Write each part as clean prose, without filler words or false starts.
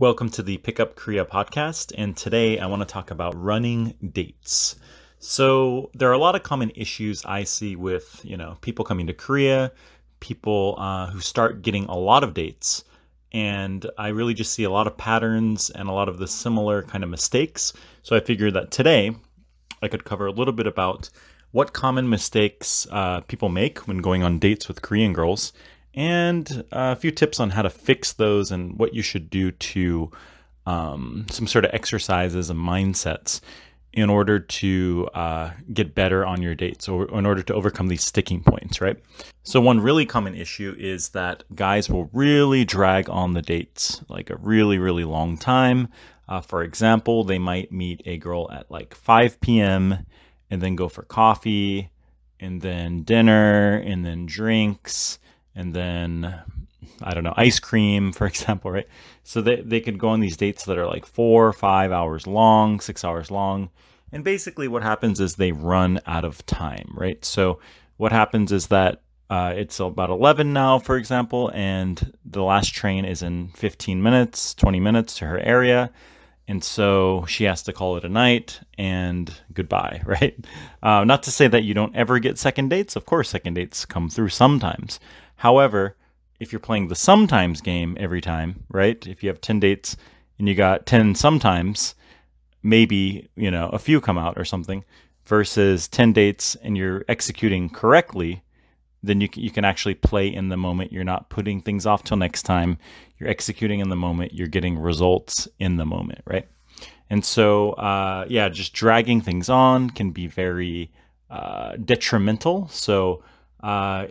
Welcome to the Pickup Korea podcast, and today I want to talk about running dates. So there are a lot of common issues I see with, people coming to Korea, people who start getting a lot of dates, and I really just see a lot of patterns and a lot of the similar kind of mistakes. So I figured that today I could cover a little bit about what common mistakes people make when going on dates with Korean girls, and a few tips on how to fix those and what you should do to some sort of exercises and mindsets in order to get better on your dates, or in order to overcome these sticking points, right? So one really common issue is that guys will really drag on the dates like a really, really long time. For example, they might meet a girl at like 5 p.m. and then go for coffee and then dinner and then drinks and then, I don't know, ice cream, for example, right? So they could go on these dates that are like 4 or 5 hours long, 6 hours long. And basically what happens is they run out of time, right? So what happens is that it's about 11 now, for example, and the last train is in 15 minutes, 20 minutes to her area. And so she has to call it a night and goodbye, right? Not to say that you don't ever get second dates. Of course, second dates come through sometimes. However, if you're playing the sometimes game every time, right? If you have 10 dates and you got 10 sometimes, maybe, a few come out or something, versus 10 dates and you're executing correctly, then you can actually play in the moment. You're not putting things off till next time. You're executing in the moment. You're getting results in the moment, right? And so, just dragging things on can be very detrimental. So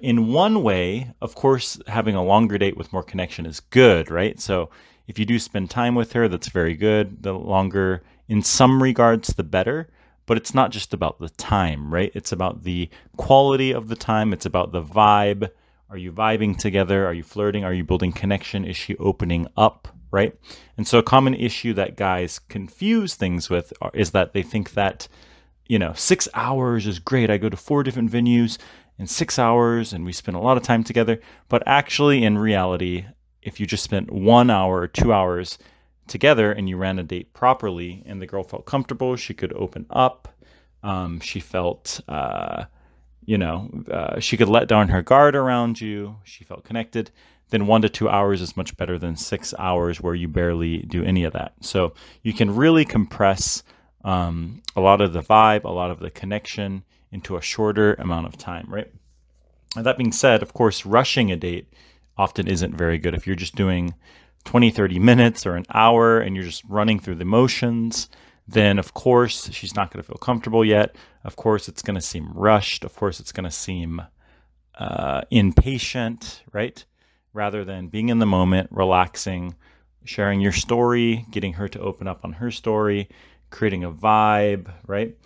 in one way, of course, having a longer date with more connection is good, right? So if you do spend time with her, that's very good. The longer, in some regards, the better. But it's not just about the time, right? It's about the quality of the time. It's about the vibe. Are you vibing together? Are you flirting? Are you building connection? Is she opening up, right? And so a common issue that guys confuse things with is that they think that, 6 hours is great. I go to 4 different venues in 6 hours and we spend a lot of time together. But actually, in reality, if you just spent 1 hour or 2 hours together and you ran a date properly and the girl felt comfortable, she could open up, she felt, she could let down her guard around you, she felt connected, then 1 to 2 hours is much better than 6 hours where you barely do any of that. So you can really compress a lot of the vibe, a lot of the connection into a shorter amount of time, right? And that being said, of course, rushing a date often isn't very good. If you're just doing 20, 30 minutes or an hour and you're just running through the motions, then of course she's not going to feel comfortable yet. Of course it's going to seem rushed. Of course it's going to seem impatient, right? Rather than being in the moment, relaxing, sharing your story, getting her to open up on her story, creating a vibe, right?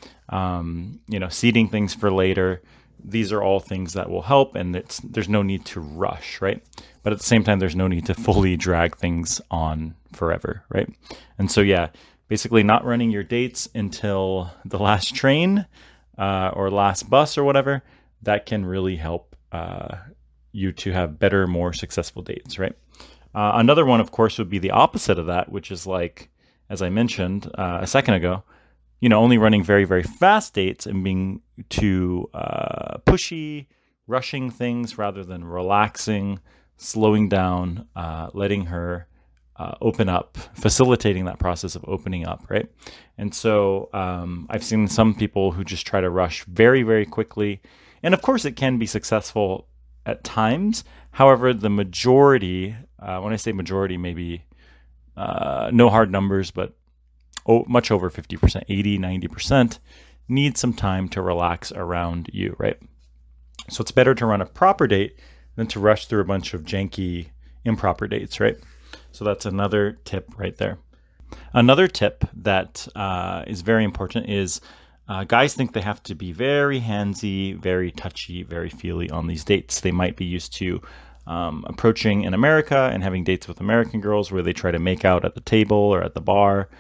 Seeding things for later. These are all things that will help, and there's no need to rush, right? But at the same time, there's no need to fully drag things on forever, right? And so, basically not running your dates until the last train or last bus or whatever, that can really help you to have better, more successful dates, right? Another one, of course, would be the opposite of that, which is like, as I mentioned a second ago, only running very, very fast dates and being too pushy, rushing things rather than relaxing, slowing down, letting her open up, facilitating that process of opening up, right? And so I've seen some people who just try to rush very, very quickly. And of course, it can be successful at times. However, the majority, when I say majority, maybe no hard numbers, but much over 50%, 80, 90% need some time to relax around you, right? So it's better to run a proper date than to rush through a bunch of janky, improper dates, right? So that's another tip right there. Another tip that is very important is guys think they have to be very handsy, very touchy, very feely on these dates. They might be used to approaching in America and having dates with American girls where they try to make out at the table or at the bar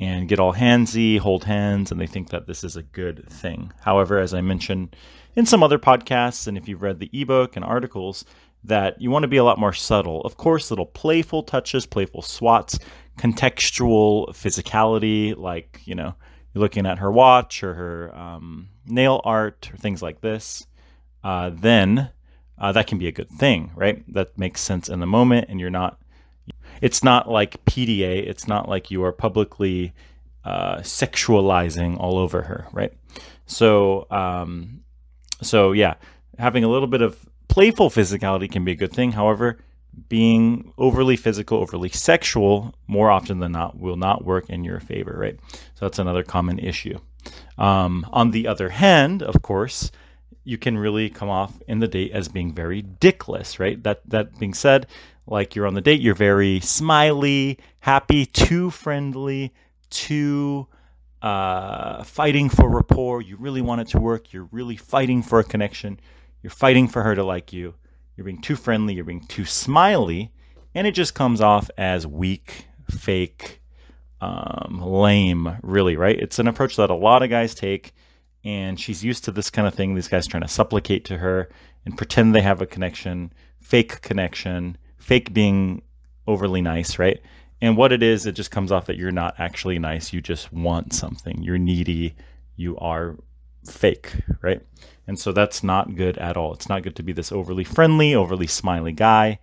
and get all handsy, hold hands, and they think that this is a good thing. However, as I mentioned in some other podcasts, and if you've read the ebook and articles, that you want to be a lot more subtle. Of course, little playful touches, playful swats contextual physicality, like, you know, you're looking at her watch or her nail art or things like this, then that can be a good thing, right? That makes sense in the moment, and it's not like PDA. It's not like you are publicly sexualizing all over her, right? So, so yeah, having a little bit of playful physicality can be a good thing. However, being overly physical, overly sexual, more often than not, will not work in your favor, right? So that's another common issue. On the other hand, of course, you can really come off in the date as being very dickless, right? That being said, like, you're on the date, you're very smiley, happy, too friendly, too fighting for rapport. You really want it to work. You're really fighting for a connection. You're fighting for her to like you. You're being too friendly. You're being too smiley. And it just comes off as weak, fake, lame, really, right? It's an approach that a lot of guys take. And she's used to this kind of thing. These guys trying to supplicate to her and pretend they have a connection, fake being overly nice, right? And what it is, it just comes off that you're not actually nice. You just want something. You're needy. You are fake, right? And so that's not good at all. It's not good to be this overly friendly, overly smiley guy.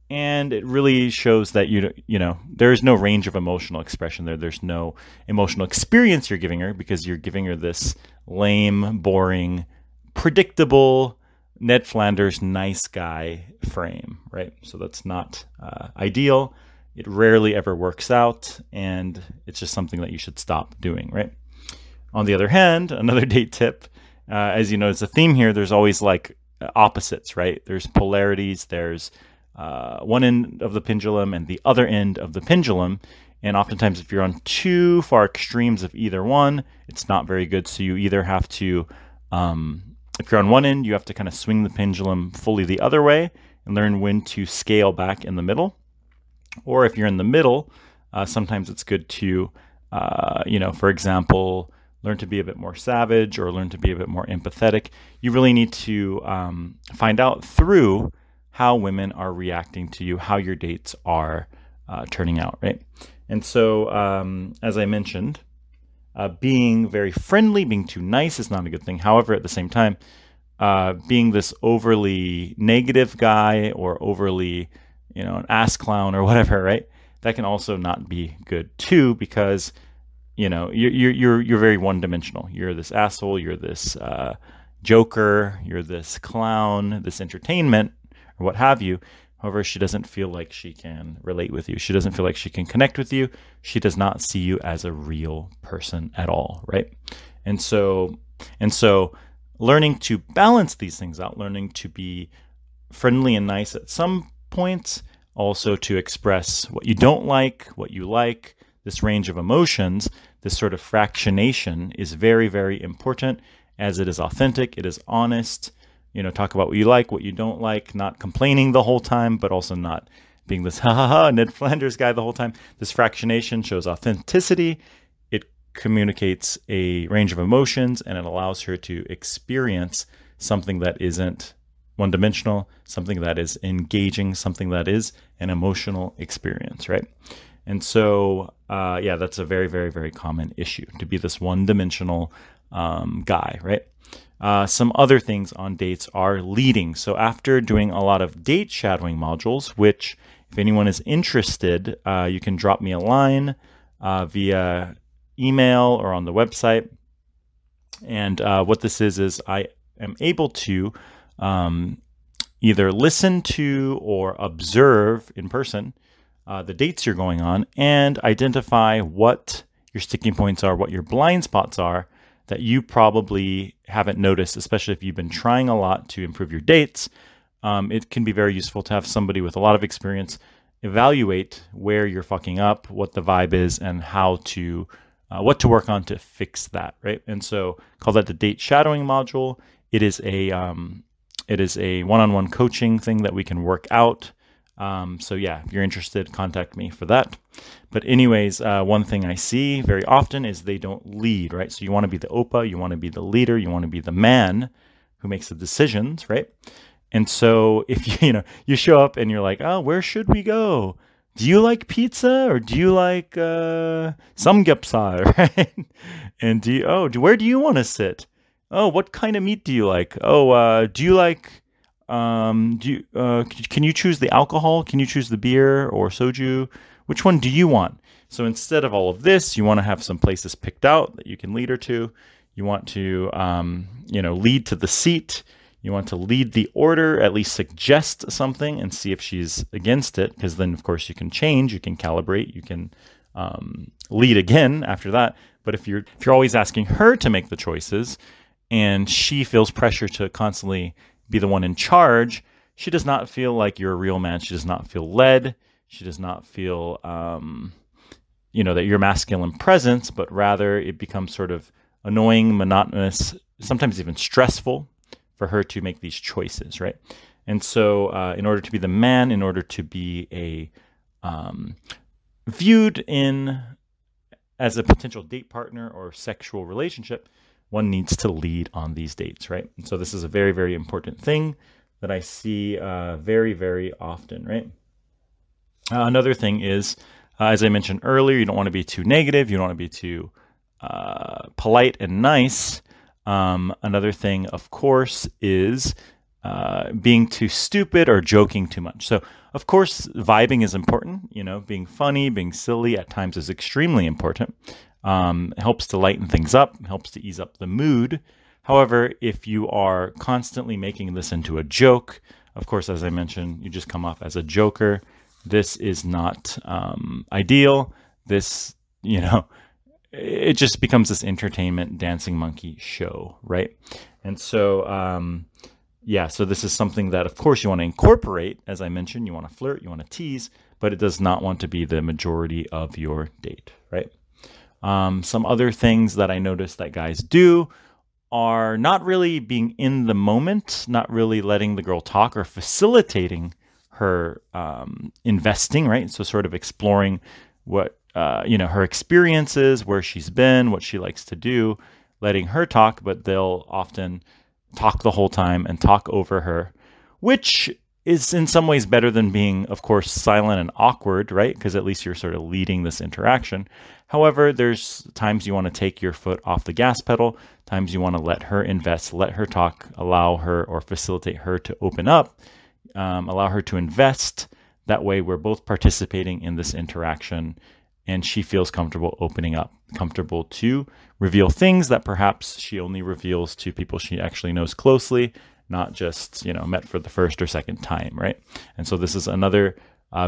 And it really shows that you know, there's no range of emotional expression there. There's no emotional experience you're giving her, because you're giving her this lame, boring, predictable Ned Flanders nice guy frame, right? So that's not ideal. It rarely ever works out, and it's just something that you should stop doing, right? On the other hand, another date tip, as you know, it's a theme here. There's always like opposites, right? There's polarities. There's one end of the pendulum and the other end of the pendulum. And oftentimes, if you're on too far extremes of either one, it's not very good. So you either have to, if you're on one end, you have to kind of swing the pendulum fully the other way and learn when to scale back in the middle. Or if you're in the middle, sometimes it's good to, you know, for example, learn to be a bit more savage or learn to be a bit more empathetic. You really need to find out through how women are reacting to you, how your dates are turning out, right? And so, as I mentioned, being very friendly, being too nice is not a good thing. However, at the same time, being this overly negative guy or overly, you know, an ass clown or whatever, right? That can also not be good too, because, you know, you're very one-dimensional. You're this asshole. You're this joker. You're this clown. This entertainment, or what have you. However, she doesn't feel like she can relate with you. She doesn't feel like she can connect with you. She does not see you as a real person at all, right? And so learning to balance these things out, learning to be friendly and nice at some points, also to express what you don't like, what you like, this range of emotions, this sort of fractionation is very, very important, as it is authentic, it is honest. You know, talk about what you like, what you don't like, not complaining the whole time, but also not being this Ned Flanders guy the whole time. This fractionation shows authenticity. It communicates a range of emotions, and it allows her to experience something that isn't one-dimensional, something that is engaging, something that is an emotional experience, right? And so, yeah, that's a very, very, very common issue, to be this one-dimensional guy, right? Some other things on dates are leading. So after doing a lot of date shadowing modules, which if anyone is interested, you can drop me a line via email or on the website. And what this is I am able to either listen to or observe in person the dates you're going on and identify what your sticking points are, what your blind spots are that you probably haven't noticed, especially if you've been trying a lot to improve your dates. It can be very useful to have somebody with a lot of experience evaluate where you're fucking up, what the vibe is, and how to, what to work on to fix that, right? And so call that the date shadowing module. It is a one-on-one coaching thing that we can work out. So yeah, if you're interested, contact me for that. But anyways, one thing I see very often is they don't lead, right? So you want to be the Opa, you want to be the leader, you want to be the man who makes the decisions, right? And so if you show up and you're like, oh, where should we go? do you like pizza or do you like samgyeopsal, right? And where do you want to sit? Oh, what kind of meat do you like? Oh, do you like can you choose the alcohol? Can you choose the beer or soju? Which one do you want? So instead of all of this, you want to have some places picked out that you can lead her to. You want to lead to the seat. You want to lead the order, at least suggest something and see if she's against it, because then, of course, you can change, you can calibrate, you can lead again after that. But if you're always asking her to make the choices and she feels pressure to constantly be the one in charge, she does not feel like you're a real man. She does not feel led. She does not feel, that you're masculine presence, but rather it becomes sort of annoying, monotonous, sometimes even stressful for her to make these choices, right? And so in order to be the man, in order to be viewed as a potential date partner or sexual relationship, one needs to lead on these dates, right? And so this is a very, very important thing that I see very, very often, right? Another thing is, as I mentioned earlier, you don't want to be too negative. You don't want to be too polite and nice. Another thing, of course, is being too stupid or joking too much. So, of course, vibing is important. Being funny, being silly at times is extremely important. It helps to lighten things up, helps to ease up the mood. However, if you are constantly making this into a joke, of course, as I mentioned, you just come off as a joker. This is not ideal. This, it just becomes this entertainment dancing monkey show, right? And so, so this is something that, of course, you want to incorporate. As I mentioned, you want to flirt, you want to tease, but it does not want to be the majority of your date, right? Some other things that I notice that guys do are not really being in the moment, not really letting the girl talk or facilitating her investing, right? So sort of exploring what her experiences, where she's been, what she likes to do, letting her talk, but they'll often talk the whole time and talk over her, which is in some ways better than being, of course, silent and awkward, right? Because at least you're sort of leading this interaction. However, there's times you want to take your foot off the gas pedal, times you want to let her invest, let her talk, allow her or facilitate her to open up, allow her to invest. That way we're both participating in this interaction and she feels comfortable opening up, comfortable to reveal things that perhaps she only reveals to people she actually knows closely, not just, met for the first or second time, right? And so this is another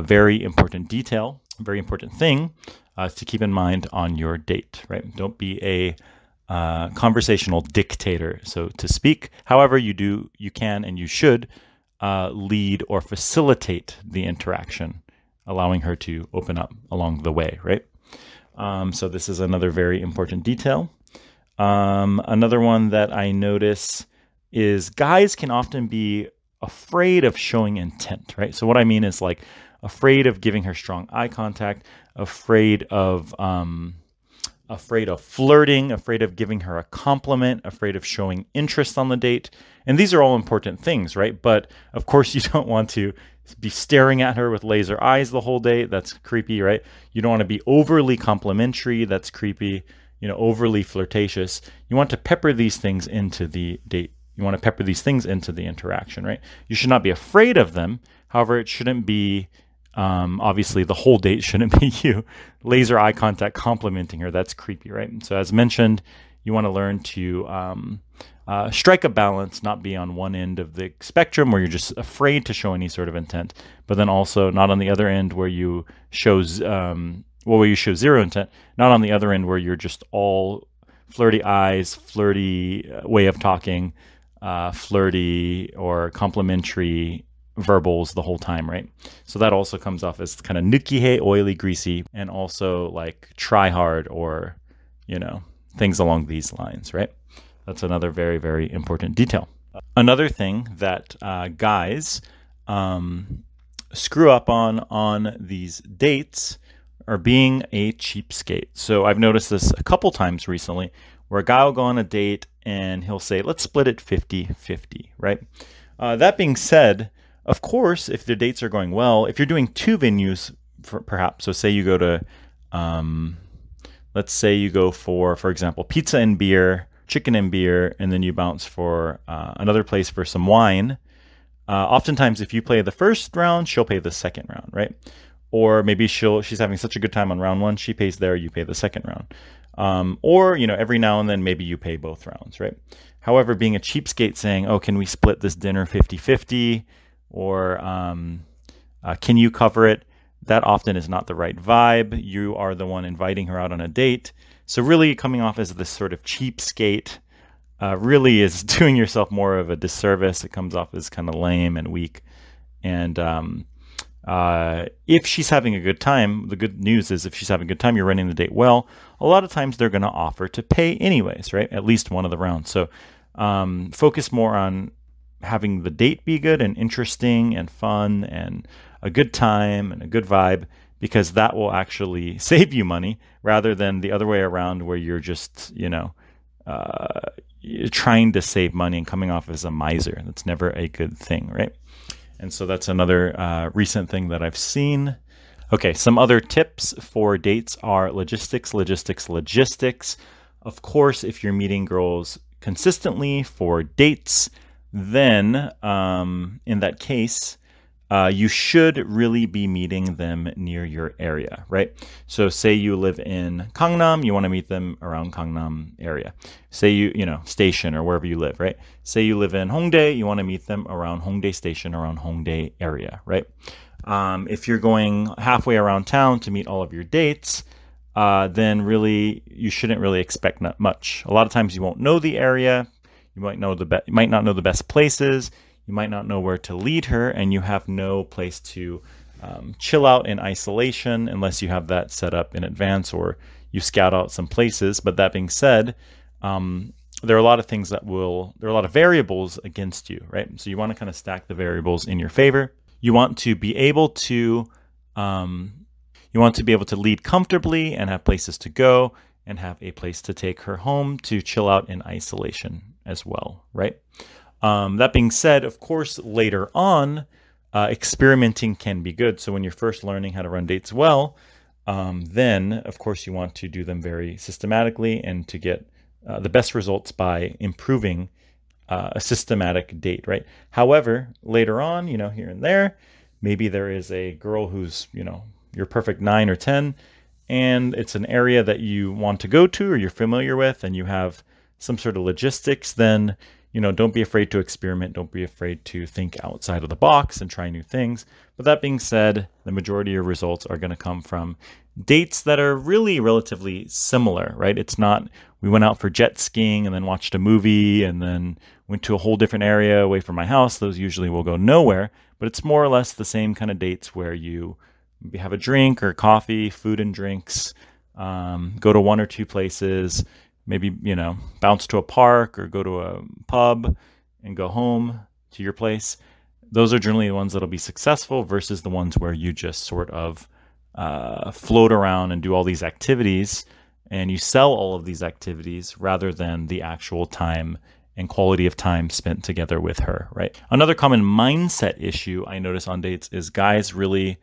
very important detail, very important thing to keep in mind on your date, right? Don't be a conversational dictator, so to speak. However, you can and you should lead or facilitate the interaction, allowing her to open up along the way, right? So this is another very important detail. Another one that I notice is guys can often be afraid of showing intent, right? So what I mean is like afraid of giving her strong eye contact, afraid of flirting, afraid of giving her a compliment, afraid of showing interest on the date. And these are all important things, right? But of course you don't want to be staring at her with laser eyes the whole day. That's creepy, right? You don't want to be overly complimentary. That's creepy, overly flirtatious. You want to pepper these things into the date. You want to pepper these things into the interaction, right? You should not be afraid of them. However, it shouldn't be, obviously the whole date shouldn't be you laser eye contact complimenting her. That's creepy, right? And so as mentioned, you want to learn to strike a balance, not be on one end of the spectrum where you're just afraid to show any sort of intent, but then also not on the other end where you show zero intent, not on the other end where you're just all flirty eyes, flirty way of talking, flirty or complimentary verbals the whole time, right? So that also comes off as kind of nukihe, oily, greasy, and also like try hard or, things along these lines, right? That's another very, very important detail. Another thing that guys screw up on these dates are being a cheapskate. So I've noticed this a couple times recently where a guy will go on a date and he'll say, let's split it 50-50, right? That being said, of course, if the dates are going well, if you're doing two venues perhaps. So say you go to, let's say you go for example, pizza and beer, chicken and beer, and then you bounce for another place for some wine. Oftentimes, if you play the first round, she'll pay the second round, right? Or maybe she's having such a good time on round one, she pays there, you pay the second round. Or, every now and then, maybe you pay both rounds, right? However, being a cheapskate saying, oh, can we split this dinner 50-50? Or can you cover it? That often is not the right vibe. You are the one inviting her out on a date. So really coming off as this sort of cheapskate really is doing yourself more of a disservice. It comes off as kind of lame and weak. And if she's having a good time, the good news is if she's having a good time, you're running the date well, a lot of times they're going to offer to pay anyways, right? At least one of the rounds. So focus more on having the date be good and interesting and fun and a good time and a good vibe, because that will actually save you money rather than the other way around where you're just, you're trying to save money and coming off as a miser. That's never a good thing, right? And so that's another recent thing that I've seen. Okay, some other tips for dates are logistics. Of course, if you're meeting girls consistently for dates, then in that case, you should really be meeting them near your area, right? So say you live in Gangnam, you want to meet them around Gangnam area. Say station or wherever you live, right? Say you live in Hongdae, you want to meet them around Hongdae station, around Hongdae area, right? If you're going halfway around town to meet all of your dates, then really you shouldn't really expect much. A lot of times you won't know the area. You might not know the best places. You might not know where to lead her, and you have no place to chill out in isolation unless you have that set up in advance or you scout out some places. But that being said, there are a lot of things there are a lot of variables against you, right? So you want to kind of stack the variables in your favor. You want to be able to lead comfortably and have places to go and have a place to take her home to chill out in isolation as well, right? That being said, of course, later on, experimenting can be good. So when you're first learning how to run dates well, then, of course, you want to do them very systematically and to get the best results by improving a systematic date, right? However, later on, here and there, maybe there is a girl who's, your perfect 9 or 10, and it's an area that you want to go to or you're familiar with and you have some sort of logistics, then don't be afraid to experiment. Don't be afraid to think outside of the box and try new things. But that being said, the majority of your results are going to come from dates that are really relatively similar, right? It's not, we went out for jet skiing and then watched a movie and then went to a whole different area away from my house. Those usually will go nowhere, but it's more or less the same kind of dates where you have a drink or coffee, food and drinks, go to 1 or 2 places, maybe, bounce to a park or go to a pub and go home to your place. Those are generally the ones that'll be successful versus the ones where you just sort of float around and do all these activities and you sell all of these activities rather than the actual time and quality of time spent together with her, right? Another common mindset issue I notice on dates is guys really,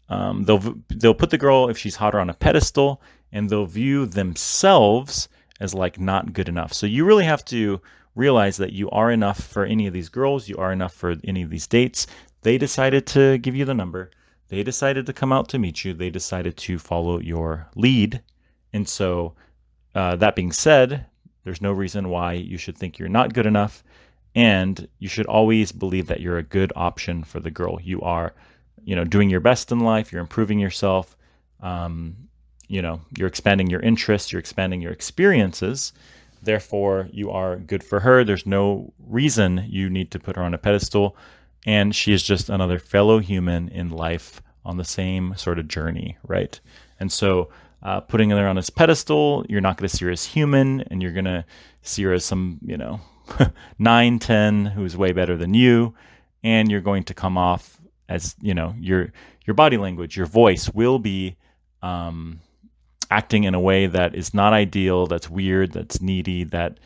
they'll put the girl, if she's hotter, on a pedestal, and they'll view themselves as like not good enough. So you really have to realize that you are enough for any of these girls. You are enough for any of these dates. They decided to give you the number. They decided to come out to meet you. They decided to follow your lead. And so that being said, there's no reason why you should think you're not good enough. And you should always believe that you're a good option for the girl. You are, doing your best in life. You're improving yourself. You're expanding your interests, you're expanding your experiences. Therefore, you are good for her. There's no reason you need to put her on a pedestal. And she is just another fellow human in life on the same sort of journey, right? And so putting her on this pedestal, you're not going to see her as human, and you're going to see her as some, 9, 10 who's way better than you. And you're going to come off as, your body language, your voice will be acting in a way that is not ideal, that's weird, that's needy, that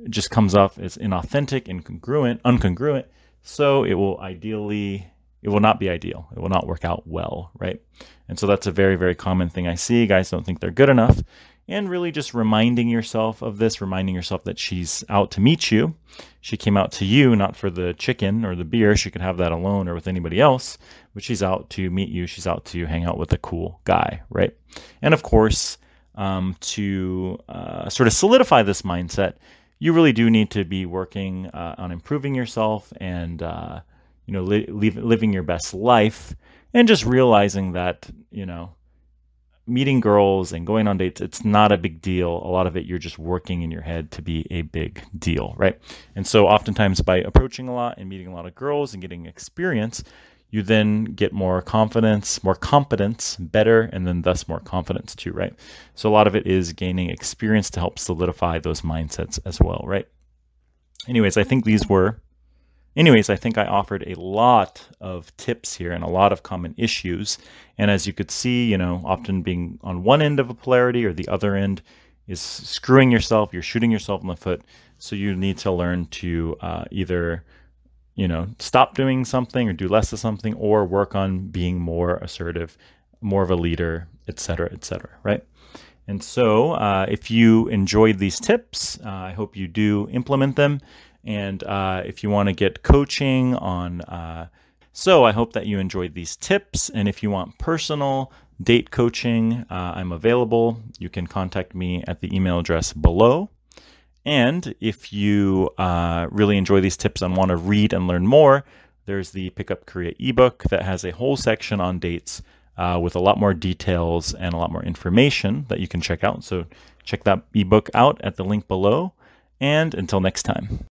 just comes off as inauthentic and incongruent. So it will it will not be ideal. It will not work out well, right? And so that's a very, very common thing I see. Guys don't think they're good enough. And really just reminding yourself of this, reminding yourself that she's out to meet you. She came out to you, not for the chicken or the beer. She could have that alone or with anybody else, but she's out to meet you. She's out to hang out with a cool guy, right? And of course, to sort of solidify this mindset, you really do need to be working on improving yourself and living your best life, and just realizing that meeting girls and going on dates, it's not a big deal. A lot of it you're just working in your head to be a big deal, right? And so oftentimes by approaching a lot and meeting a lot of girls and getting experience, you then get more confidence, more competence, better, and then thus more confidence too, right? So a lot of it is gaining experience to help solidify those mindsets as well, right? Anyways, I think I offered a lot of tips here and a lot of common issues. And as you could see, often being on one end of a polarity or the other end is screwing yourself. You're shooting yourself in the foot. So you need to learn to either stop doing something or do less of something, or work on being more assertive, more of a leader, etc., right? And so if you enjoyed these tips, I hope you do implement them. And if you want to get coaching on, so I hope that you enjoyed these tips. And if you want personal date coaching, I'm available. You can contact me at the email address below. And if you really enjoy these tips and want to read and learn more, there's the Pickup Korea ebook that has a whole section on dates with a lot more details and a lot more information that you can check out. So check that ebook out at the link below. And until next time.